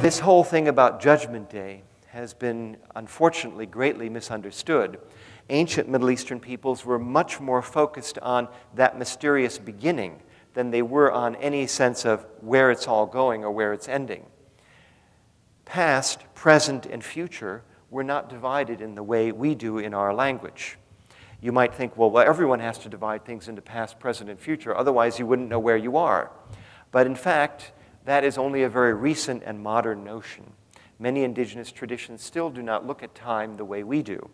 This whole thing about Judgment Day has been, unfortunately, greatly misunderstood. Ancient Middle Eastern peoples were much more focused on that mysterious beginning than they were on any sense of where it's all going or where it's ending. Past, present, and future were not divided in the way we do in our language. You might think, well, everyone has to divide things into past, present, and future, otherwise you wouldn't know where you are. But in fact, that is only a very recent and modern notion. Many indigenous traditions still do not look at time the way we do.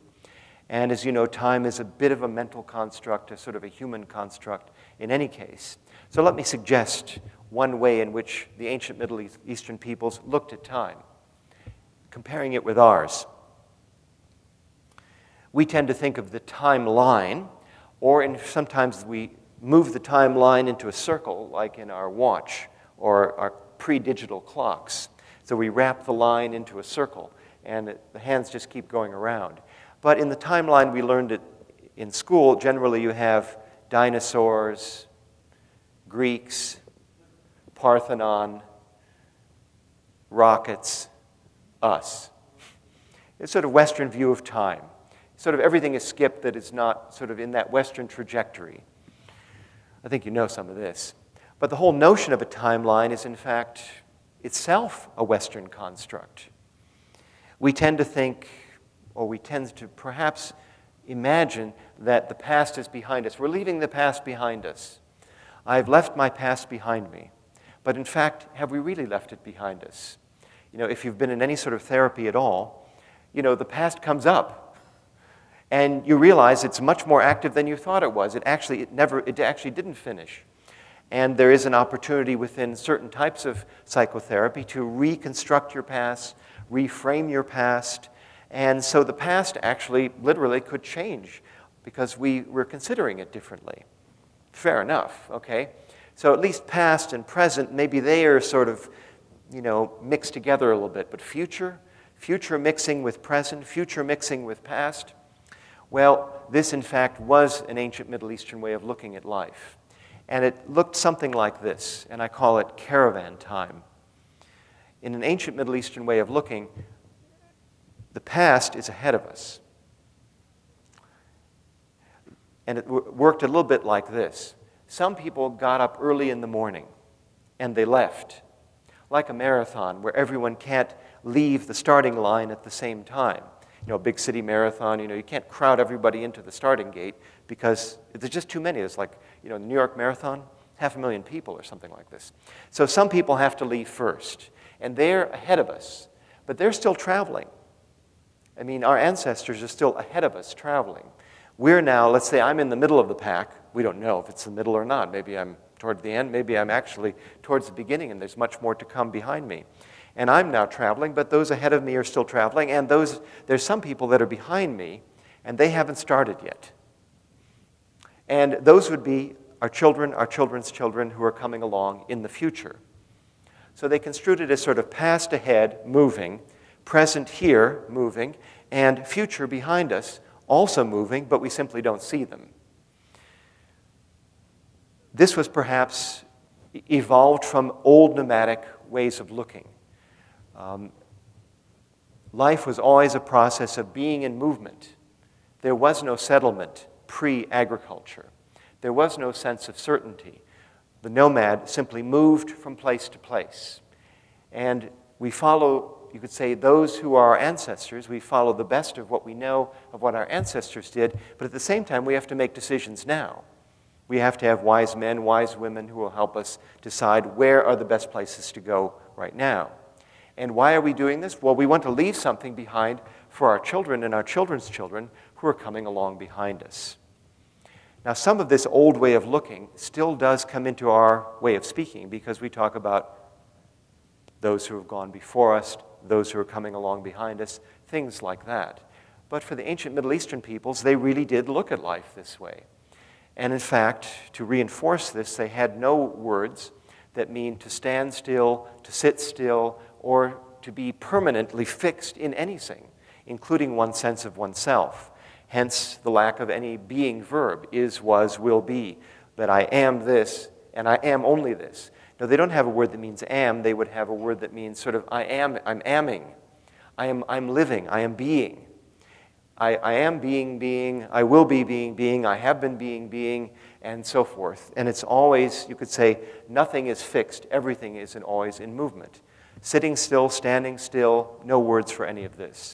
And as you know, time is a bit of a mental construct, a sort of a human construct in any case. So let me suggest one way in which the ancient Middle Eastern peoples looked at time, comparing it with ours. We tend to think of the timeline, or sometimes we move the timeline into a circle, like in our watch or our pre-digital clocks. So we wrap the line into a circle, and the hands just keep going around. But in the timeline we learned it in school, generally you have dinosaurs, Greeks, Parthenon, rockets, us. It's sort of Western view of time. Sort of everything is skipped that is not sort of in that Western trajectory. I think you know some of this. But the whole notion of a timeline is, in fact, itself a Western construct. We tend to think, or we tend to perhaps imagine that the past is behind us. We're leaving the past behind us. I've left my past behind me. But in fact, have we really left it behind us? You know, if you've been in any sort of therapy at all, you know, the past comes up. And you realize it's much more active than you thought it was. It actually didn't finish. And there is an opportunity within certain types of psychotherapy to reconstruct your past, reframe your past. And so the past actually literally could change because we were considering it differently. Fair enough, okay? So at least past and present, maybe they are sort of, you know, mixed together a little bit. But future mixing with present, future mixing with past, well, this in fact was an ancient Middle Eastern way of looking at life. And it looked something like this, and I call it caravan time. In an ancient Middle Eastern way of looking, the past is ahead of us. And it worked a little bit like this. Some people got up early in the morning, and they left, like a marathon where everyone can't leave the starting line at the same time. You know, a big city marathon, you know, you can't crowd everybody into the starting gate because there's just too many. It's like, you know, the New York Marathon, 500,000 people or something like this. So some people have to leave first, and they're ahead of us, but they're still traveling. I mean, our ancestors are still ahead of us traveling. We're now, let's say I'm in the middle of the pack. We don't know if it's the middle or not. Maybe I'm toward the end. Maybe I'm actually towards the beginning, and there's much more to come behind me. And I'm now traveling, but those ahead of me are still traveling, and there's some people that are behind me, and they haven't started yet. And those would be our children, our children's children who are coming along in the future. So they construed it as sort of past ahead, moving, present here, moving, and future behind us, also moving, but we simply don't see them. This was perhaps evolved from old nomadic ways of looking. Life was always a process of being in movement. There was no settlement pre-agriculture. There was no sense of certainty. The nomad simply moved from place to place. And we follow, you could say, those who are our ancestors. We follow the best of what we know of what our ancestors did, but at the same time, we have to make decisions now. We have to have wise men, wise women who will help us decide where are the best places to go right now. And why are we doing this? Well, we want to leave something behind for our children and our children's children who are coming along behind us. Now, some of this old way of looking still does come into our way of speaking because we talk about those who have gone before us, those who are coming along behind us, things like that. But for the ancient Middle Eastern peoples, they really did look at life this way. And in fact, to reinforce this, they had no words that mean to stand still, to sit still, or to be permanently fixed in anything, including one's sense of oneself. Hence, the lack of any being verb, is, was, will be, that I am this, and I am only this. No, they don't have a word that means am. They would have a word that means sort of I am, I'm amming. I'm living, I am being. I am being, I will be being, I have been being, and so forth. And it's always, you could say, nothing is fixed. Everything is always in movement. Sitting still, standing still, no words for any of this.